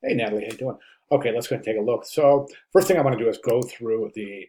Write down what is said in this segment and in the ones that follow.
Hey Natalie, how you doing? Okay, let's go ahead and take a look. So first thing I want to do is go through the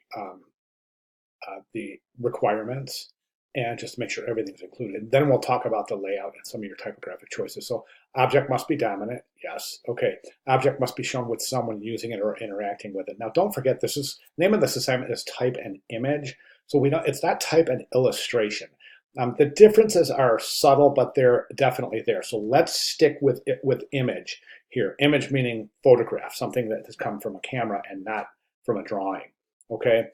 requirements and just make sure everything's included. Then we'll talk about the layout and some of your typographic choices. So object must be dominant. Yes. Okay. Object must be shown with someone using it or interacting with it. Now, don't forget, this is name of this assignment is type and image. So we know it's not type and illustration. The differences are subtle, but they're definitely there. So let's stick with it with image here. Image meaning photograph, something that has come from a camera and not from a drawing. Okay.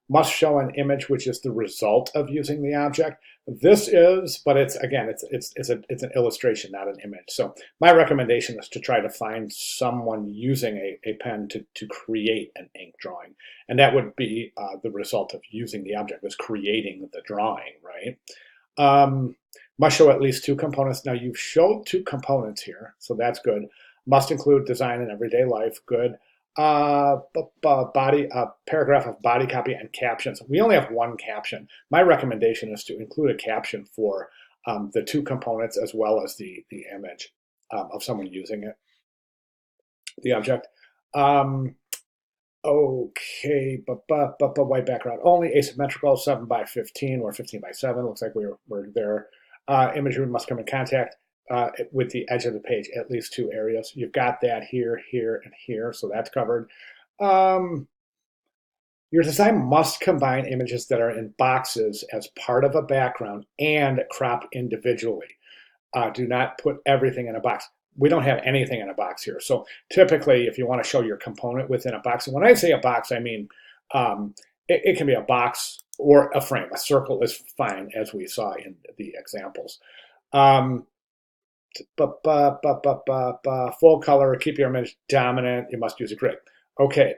Must show an image which is the result of using the object. This is, but it's again, it's an illustration, not an image. So my recommendation is to try to find someone using a pen to create an ink drawing, and that would be the result of using the object, was creating the drawing, right? Must show at least two components. Now you've showed two components here, so that's good. Must include design in everyday life, good. Body paragraph of body copy and captions. We only have one caption. My recommendation is to include a caption for the two components as well as the image of someone using it, the object. Okay, but white background only, asymmetrical, 7 by 15 or 15 by 7. Looks like we're there. Imagery must come in contact with the edge of the page, at least two areas. You've got that here, here, and here, so that's covered. Your design must combine images that are in boxes as part of a background and crop individually. Do not put everything in a box. We don't have anything in a box here. So typically, if you want to show your component within a box, and when I say a box, I mean it can be a box or a frame. A circle is fine, as we saw in the examples. Full color, keep your image dominant. You must use a grid. Okay,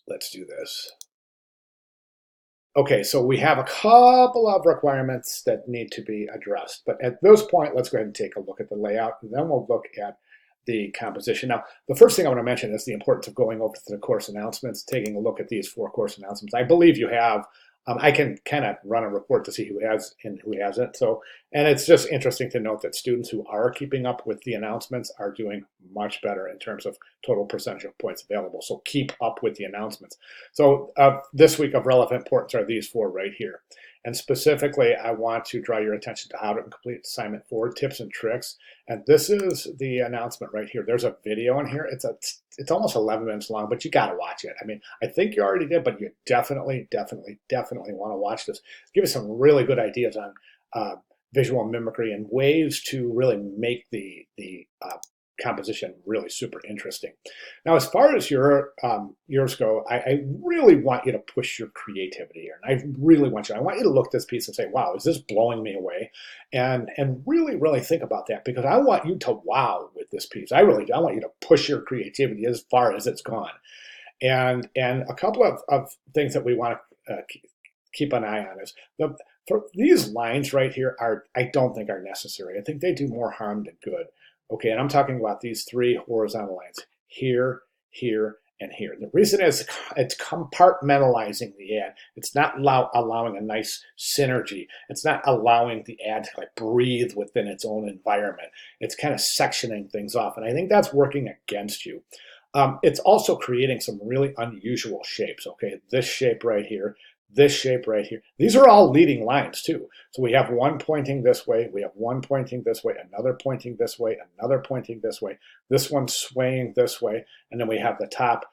let's do this. Okay, so we have a couple of requirements that need to be addressed. But at this point, let's go ahead and take a look at the layout, and then we'll look at the composition. Now, the first thing I want to mention is the importance of going over to the course announcements, taking a look at these 4 course announcements. I believe you have. I can kind of run a report to see who has and who hasn't. So, and it's just interesting to note that students who are keeping up with the announcements are doing much better in terms of total percentage of points available. So keep up with the announcements. So this week of relevant importance are these 4 right here. And specifically, I want to draw your attention to how to complete assignment 4, tips and tricks. And this is the announcement right here. There's a video in here. It's almost 11 minutes long, but you got to watch it. I mean, I think you already did, but you definitely want to watch this. Give us some really good ideas on visual mimicry and ways to really make the composition really super interesting. Now, as far as yours go, I really want you to push your creativity here. And I want you to look at this piece and say, wow, is this blowing me away? And really think about that, because I want you to wow with this piece. I really do. I want you to push your creativity as far as it's gone. And a couple of things that we want to keep an eye on is for these lines right here I don't think are necessary. I think they do more harm than good. Okay, and I'm talking about these 3 horizontal lines here, here, and here. The reason is it's compartmentalizing the ad. It's not allowing a nice synergy. It's not allowing the ad to like breathe within its own environment. It's kind of sectioning things off, and I think that's working against you. It's also creating some really unusual shapes. Okay, this shape right here, this shape right here. These are all leading lines too. So we have one pointing this way, we have one pointing this way, another pointing this way, another pointing this way, this one swaying this way, and then we have the top.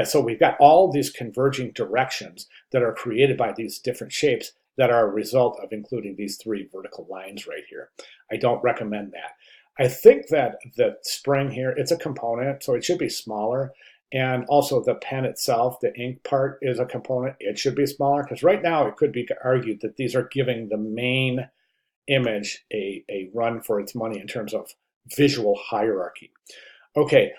So we've got all these converging directions that are created by these different shapes that are a result of including these 3 vertical lines right here. I don't recommend that. I think that the spring here, it's a component, so it should be smaller. And also the pen itself, the ink part is a component. It should be smaller, because right now it could be argued that these are giving the main image a run for its money in terms of visual hierarchy. Okay,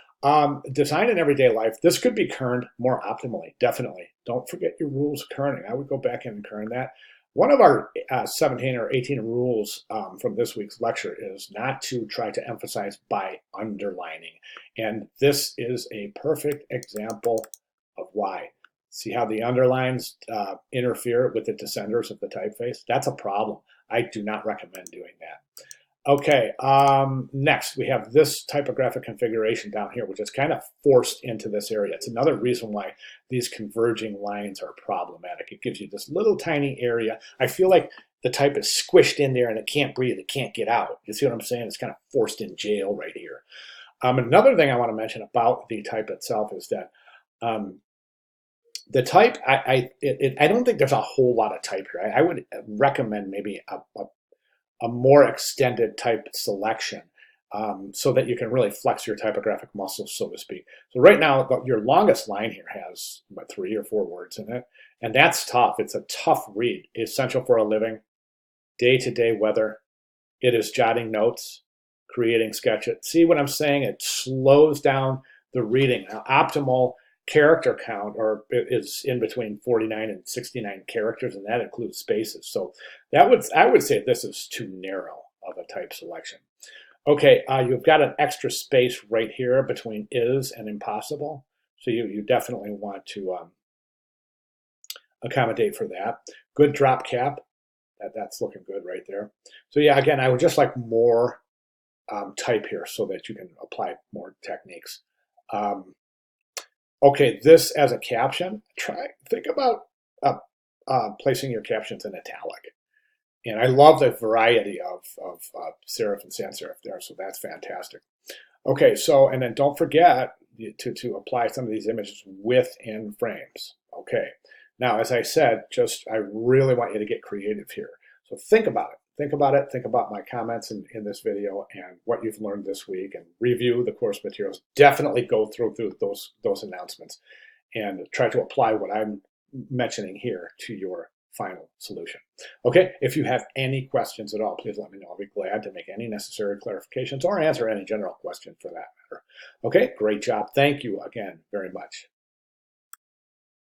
design in everyday life. This could be kerned more optimally, definitely. Don't forget your rules of kerning. I would go back and kern that. One of our 17 or 18 rules from this week's lecture is not to try to emphasize by underlining. And this is a perfect example of why. See how the underlines interfere with the descenders of the typeface? That's a problem. I do not recommend doing that. Okay, next we have this typographic configuration down here, which is kind of forced into this area. It's another reason why these converging lines are problematic. It gives you this little tiny area. I feel like the type is squished in there and it can't breathe, it can't get out. You see what I'm saying? It's kind of forced in jail right here. Another thing I want to mention about the type itself is that um, the type, I don't think there's a whole lot of type here. I would recommend maybe a more extended type selection so that you can really flex your typographic muscles, so to speak. So right now, your longest line here has what, 3 or 4 words in it, and that's tough. It's a tough read. Essential for a living, day-to-day weather. It is jotting notes, creating sketches. See what I'm saying? It slows down the reading. Now, optimal character count or is in between 49 and 69 characters, and that includes spaces. So I would say this is too narrow of a type selection. Okay, you've got an extra space right here between is and impossible. So you definitely want to accommodate for that. Good drop cap. That's looking good right there. So yeah, again, I would just like more type here so that you can apply more techniques. Okay, this as a caption, think about placing your captions in italic. And I love the variety of serif and sans serif there, so that's fantastic. Okay, so, and then don't forget to apply some of these images within frames. Okay, now, as I said, I really want you to get creative here. So think about it. Think about it. Think about my comments in this video and what you've learned this week, and review the course materials. Definitely go through those announcements and try to apply what I'm mentioning here to your final solution. Okay, if you have any questions at all, please let me know. I'll be glad to make any necessary clarifications or answer any general question for that matter. Okay, great job. Thank you again very much.